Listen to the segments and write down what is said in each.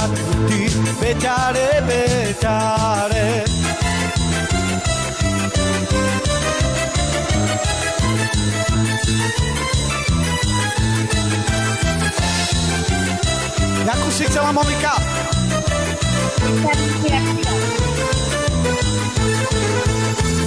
nadutý, beťare, beťare. Jakú si chcela, Monika?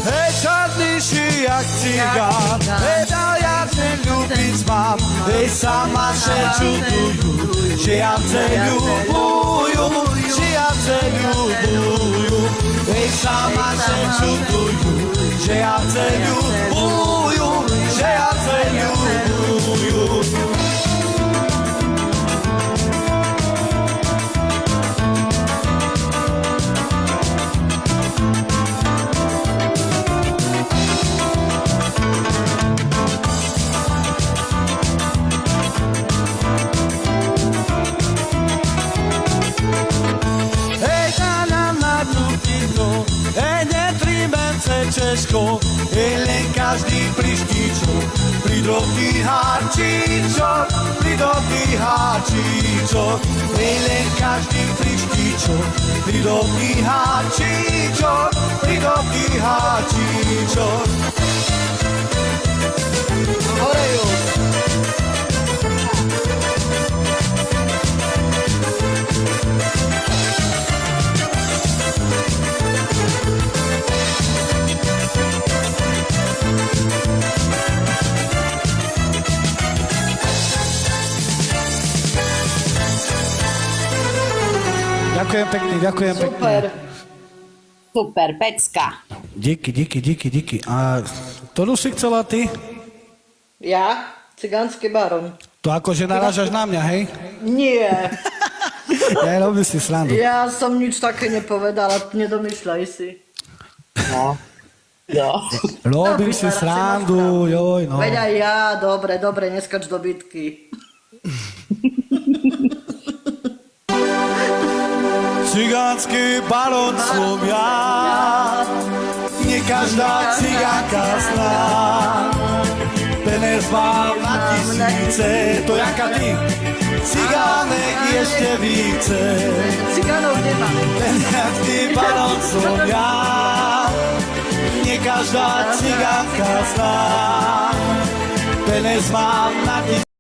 Hej, čarnejší jak cigán, hej, dal ja te ľúbiť mám, hej, sama se čudujú, že ja te ľubujú, že ja te ľubujú, hej, sama se čudujú, že ja te ľubujú, že ja te ľubujú. Česko, len každý prištíčok, pridobný háčíčok, pridobný háčíčok, len každý prištíčok, pridobný háčíčok, pridobný háčíčok. Horejú! Ďakujem pekne, ďakujem pekne. Super. Super, pecka. Díky. A ktorú si chcela ty? Ja? Cigánsky baron. To akože narážaš na mňa, hej? Nie. Ja robím si srandu. Ja som nič také nepovedala, nedomýšľaj si. No. Robím si srandu, joj, no. Veď aj ja, dobre, neskač do bitky. Cigánsky baron som ja, nie každá cigánka zná. Penes mám na tisíce, to jaká ty? Cigánek ešte více. Cigánov nemá. Cigánsky baron som ja, nie každá cigánka zná. Penes mám na tisíce.